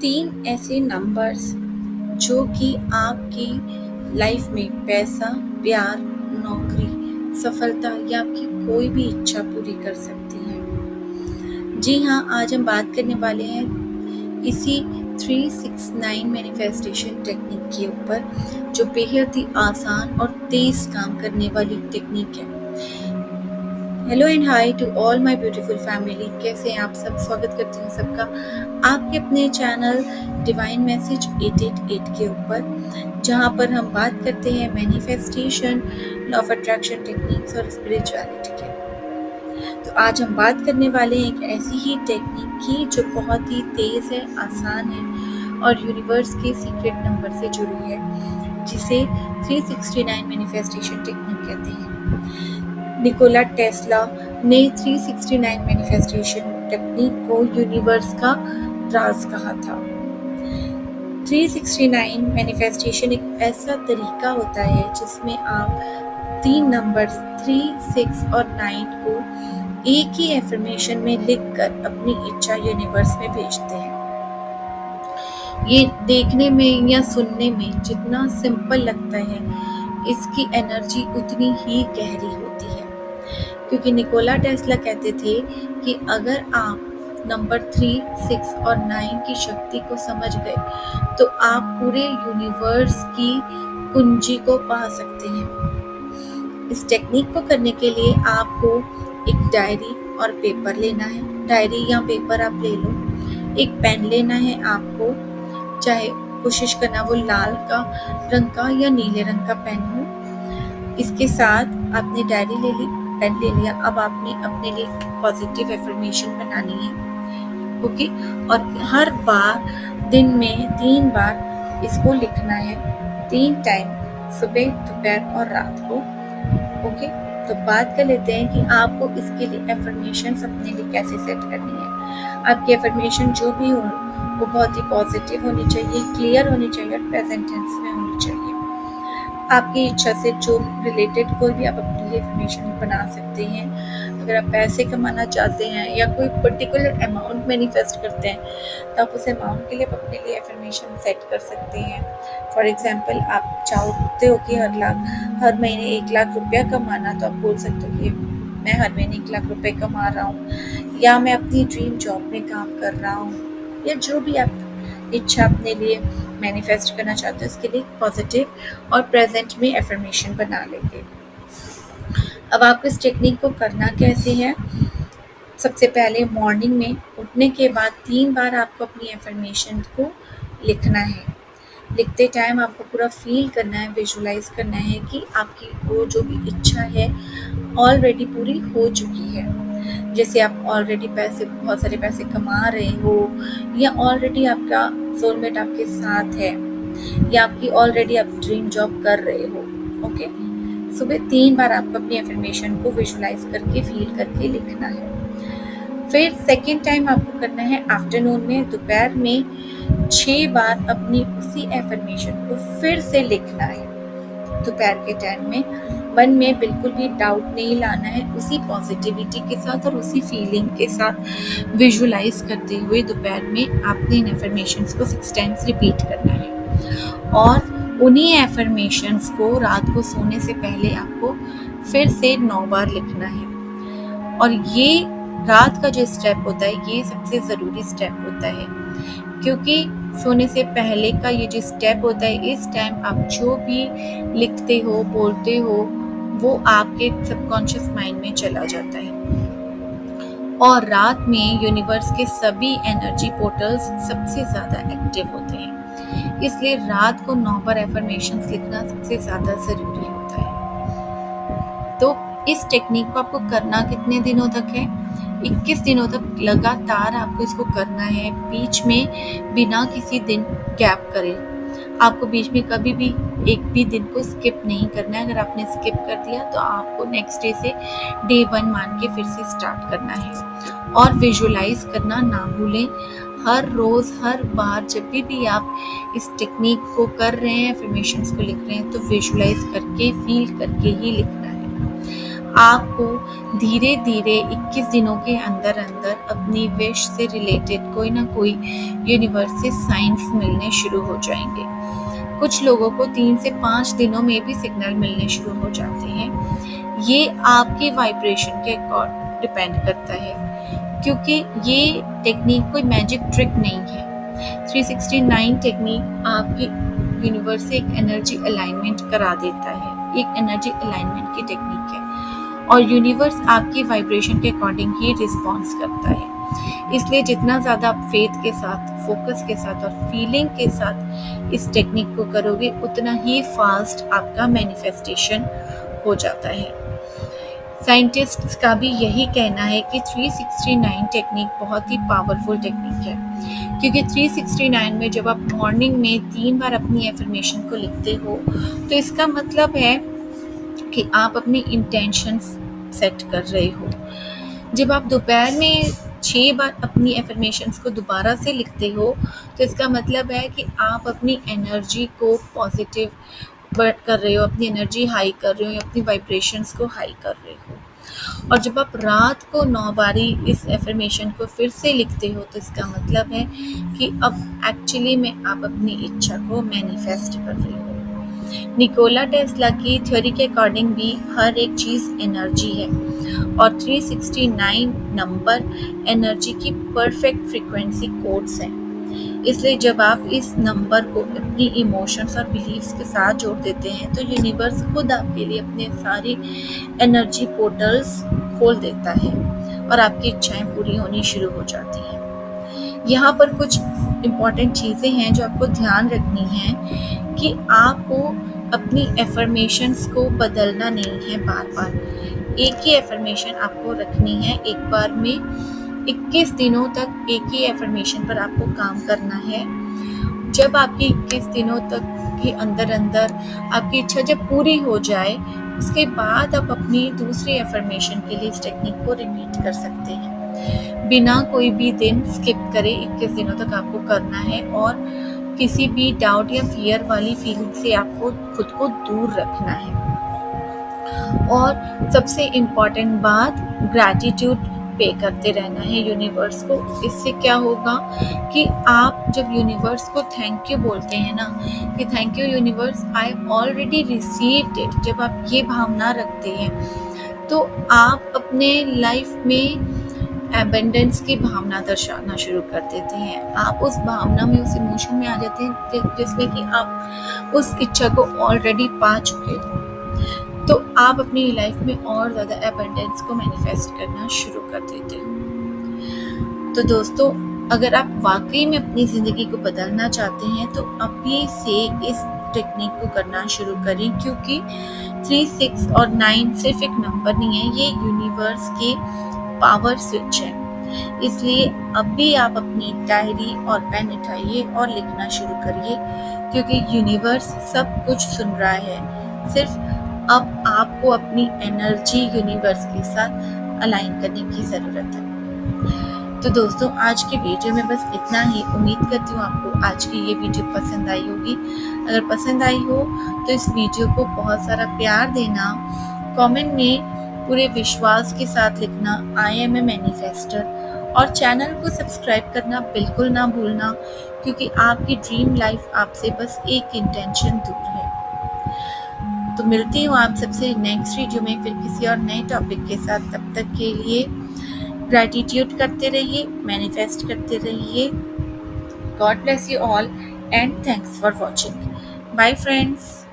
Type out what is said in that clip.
3 ऐसे नंबर्स जो कि आपकी लाइफ में पैसा, प्यार, नौकरी, सफलता या आपकी कोई भी इच्छा पूरी कर सकती है। जी हाँ, आज हम बात करने वाले हैं इसी 369 मैनिफेस्टेशन टेक्निक के ऊपर, जो बेहद ही आसान और तेज काम करने वाली टेक्निक है। Hello and hi to all my beautiful family. कैसे हैं आप सब? स्वागत करती हूँ सबका आपके अपने चैनल डिवाइन मैसेज 888 के ऊपर, जहाँ पर हम बात करते हैं manifestation, law of attraction techniques और स्पिरिचुअलिटी के। तो आज हम बात करने वाले हैं एक ऐसी ही टेक्निक की जो बहुत ही तेज है, आसान है और यूनिवर्स के सीक्रेट नंबर से जुड़ी है, जिसे 369 मैनिफेस्टेशन टेक्निक कहते हैं। निकोला टेस्ला ने 369 मैनिफेस्टेशन टेक्निक को यूनिवर्स का राज कहा था। 369 मैनिफेस्टेशन एक ऐसा तरीका होता है जिसमें आप 3 नंबर्स 3, 6 और 9 को एक ही एफर्मेशन में लिखकर अपनी इच्छा यूनिवर्स में भेजते हैं। ये देखने में या सुनने में जितना सिंपल लगता है, इसकी एनर्जी उतनी ही गहरी होती है, क्योंकि निकोला टेस्ला कहते थे कि अगर आप नंबर 3, 6 और 9 की शक्ति को समझ गए तो आप पूरे यूनिवर्स की कुंजी को पा सकते हैं। इस टेक्निक को करने के लिए आपको एक डायरी और पेपर लेना है। डायरी या पेपर आप ले लो। एक पेन लेना है आपको, चाहे कोशिश करना वो लाल का रंग का या नीले रंग का पेन हो। इसके साथ आपने डायरी ले ली, पेन ले लिया। अब आपने अपने लिए पॉजिटिव एफर्मेशन बनानी है, ओके। और हर बार दिन में 3 बार इसको लिखना है, 3 टाइम, सुबह, दोपहर और रात को, ओके। तो बात कर लेते हैं कि आपको इसके लिए एफर्मेशन अपने लिए कैसे सेट करनी है। आपकी एफर्मेशन जो भी हो वो बहुत ही पॉजिटिव होनी चाहिए, क्लियर होनी चाहिए और प्रेजेंट टेंस में होनी चाहिए। आपकी इच्छा से जो रिलेटेड कोई भी आप अपने लिए एफर्मेशन बना सकते हैं। अगर आप पैसे कमाना चाहते हैं या कोई पर्टिकुलर अमाउंट मैनिफेस्ट करते हैं तो आप उस अमाउंट के लिए आप अपने लिए एफर्मेशन सेट कर सकते हैं। फॉर एग्जांपल, आप चाहते हो कि हर महीने 1 लाख रुपया कमाना, तो आप बोल सकते हो कि मैं हर महीने 1 लाख रुपए कमा रहा हूँ, या मैं अपनी ड्रीम जॉब में काम कर रहा हूँ, या जो भी आप इच्छा अपने लिए मैनिफेस्ट करना चाहते हो, इसके लिए पॉजिटिव और प्रेजेंट में एफर्मेशन बना लेंगे। अब आपको इस टेक्निक को करना कैसे है? सबसे पहले मॉर्निंग में उठने के बाद 3 बार आपको अपनी एफर्मेशन को लिखना है। लिखते टाइम आपको पूरा फील करना है, विजुलाइज करना है कि आपकी वो जो भी इच्छा है ऑलरेडी पूरी हो चुकी है। जैसे आप ऑलरेडी बहुत सारे पैसे कमा रहे हो, या ऑलरेडी आपका सोलमेट आपके साथ है, या आपकी ऑलरेडी आप ड्रीम जॉब कर रहे हो, ओके। सुबह 3 बार आपको अपनी एफर्मेशन को विजुलाइज करके फील करके लिखना है। फिर सेकेंड टाइम आपको करना है आफ्टरनून में, दोपहर में 6 बार अपनी उसी एफर्मेशन को फिर से लिखना है। दोपहर के टाइम में मन में बिल्कुल भी डाउट नहीं लाना है, उसी पॉजिटिविटी के साथ और उसी फीलिंग के साथ विजुलाइज करते हुए दोपहर में आपने इन एफर्मेशंस को 6 टाइम्स रिपीट करना है। और उन्हीं एफर्मेशंस को रात को सोने से पहले आपको फिर से 9 बार लिखना है। और ये रात का जो स्टेप होता है, ये सबसे ज़रूरी स्टेप होता है, क्योंकि सोने से पहले का ये जो स्टेप होता है, इस टाइम आप जो भी लिखते हो, बोलते हो, वो आपके सबकॉन्शियस माइंड में चला जाता है। और रात में यूनिवर्स के सभी एनर्जी पोर्टल्स सबसे ज़्यादा एक्टिव होते हैं, इसलिए रात को 9 बार एफर्मेशंस लिखना सबसे ज़्यादा ज़रूरी होता है। तो इस टेक्निक को आपको करना कितने दिनों तक है? 21 दिनों तक लगातार आपको इसको करना है, बीच में बिना किसी दिन गैप करे। आपको बीच में कभी भी एक भी दिन को स्किप नहीं करना है। अगर आपने स्किप कर दिया तो आपको नेक्स्ट डे से डे 1 मान के फिर से स्टार्ट करना है। और विजुलाइज करना ना भूलें। हर रोज़, हर बार जब भी आप इस टेक्निक को कर रहे हैं, एफर्मेशंस को लिख रहे हैं, तो विजुलाइज करके, फील करके ही लिखना है। आपको धीरे-धीरे 21 दिनों के अंदर-अंदर अपनी विश से रिलेटेड कोई ना कोई यूनिवर्स से साइंस मिलने शुरू हो जाएँगे। कुछ लोगों को 3 से 5 दिनों में भी सिग्नल मिलने शुरू हो जाते हैं। ये आपके वाइब्रेशन के अकॉर्ड डिपेंड करता है, क्योंकि ये टेक्निक कोई मैजिक ट्रिक नहीं है। 369 टेक्निक आपकी यूनिवर्स से एक एनर्जी अलाइनमेंट करा देता है। एक एनर्जी अलाइनमेंट की टेक्निक है और यूनिवर्स आपकी वाइब्रेशन के अकॉर्डिंग ही रिस्पॉन्स करता है। इसलिए जितना ज़्यादा आप फेथ के साथ, फोकस के साथ और फीलिंग के साथ इस टेक्निक को करोगे, उतना ही फास्ट आपका मैनिफेस्टेशन हो जाता है। साइंटिस्ट्स का भी यही कहना है कि 369 टेक्निक बहुत ही पावरफुल टेक्निक है, क्योंकि 369 में जब आप मॉर्निंग में 3 बार अपनी एफर्मेशन को लिखते हो, तो इसका मतलब है कि आप अपनी इंटेंशंस सेट कर रहे हो। जब आप दोपहर में 6 बार अपनी एफर्मेशंस को दोबारा से लिखते हो, तो इसका मतलब है कि आप अपनी एनर्जी को पॉजिटिव कर रहे हो, अपनी एनर्जी हाई कर रहे हो, अपनी वाइब्रेशंस को हाई कर रहे हो। और जब आप रात को 9 बारी इस एफर्मेशन को फिर से लिखते हो, तो इसका मतलब है कि अब एक्चुअली में आप अपनी इच्छा को मैनिफेस्ट कर रहे हो। निकोला टेस्ला की थ्योरी के अकॉर्डिंग भी हर एक चीज़ एनर्जी है और 369 नंबर एनर्जी की परफेक्ट फ्रीक्वेंसी कोड्स हैं। इसलिए जब आप इस नंबर को अपनी इमोशंस और बिलीव्स के साथ जोड़ देते हैं, तो यूनिवर्स खुद आपके लिए अपने सारी एनर्जी पोर्टल्स खोल देता है और आपकी इच्छाएं पूरी होनी शुरू हो जाती हैं। यहाँ पर कुछ इम्पॉर्टेंट चीज़ें हैं जो आपको ध्यान रखनी है कि आपको अपनी एफर्मेशंस को बदलना नहीं है बार बार। एक ही एफर्मेशन आपको रखनी है, एक बार में 21 दिनों तक एक ही एफर्मेशन पर आपको काम करना है। जब आपकी 21 दिनों तक के अंदर आपकी इच्छा जब पूरी हो जाए, उसके बाद आप अपनी दूसरी एफर्मेशन के लिए इस टेक्निक को रिपीट कर सकते हैं। बिना कोई भी दिन स्किप करे 21 दिनों तक आपको करना है और किसी भी डाउट या फियर वाली फीलिंग से आपको खुद को दूर रखना है। और सबसे इम्पॉर्टेंट बात, ग्रैटिट्यूड पे करते रहना है यूनिवर्स को। इससे क्या होगा कि आप जब यूनिवर्स को थैंक यू बोलते हैं ना, कि thank you universe, I already received it, जब आप ये भावना रखते हैं, तो आप अपने लाइफ में एबंडेंस की भावना दर्शाना शुरू कर देते हैं। आप उस भावना में, उस इमोशन में आ जाते हैं जिसमें कि आप उस इच्छा को ऑलरेडी पा चुके हो। तो आप अपनी लाइफ में और ज़्यादा एबंडेंस को मैनिफेस्ट करना शुरू कर देते हो। तो दोस्तों, अगर आप वाकई में अपनी ज़िंदगी को बदलना चाहते हैं, तो अभी से इस टेक्निक को करना शुरू करें, क्योंकि 3, 6 और 9 सिर्फ एक नंबर नहीं है, ये यूनिवर्स के पावर स्विच है। इसलिए अभी आप अपनी डायरी और पेन उठाइए और लिखना शुरू करिए, क्योंकि यूनिवर्स सब कुछ सुन रहा है। सिर्फ अब आपको अपनी एनर्जी यूनिवर्स के साथ अलाइन करने की ज़रूरत है। तो दोस्तों, आज की वीडियो में बस इतना ही। उम्मीद करती हूँ आपको आज की ये वीडियो पसंद आई होगी। अगर पसंद आई हो तो इस वीडियो को बहुत सारा प्यार देना, कमेंट में पूरे विश्वास के साथ लिखना आई एम ए मैनिफेस्टर, और चैनल को सब्सक्राइब करना बिल्कुल ना भूलना, क्योंकि आपकी ड्रीम लाइफ आपसे बस एक इंटेंशन दूर है। तो मिलती हूँ आप सबसे नेक्स्ट वीडियो में फिर किसी और नए टॉपिक के साथ। तब तक के लिए ग्रैटिट्यूड करते रहिए, मैनिफेस्ट करते रहिए। God bless you all and thanks for watching. Bye friends.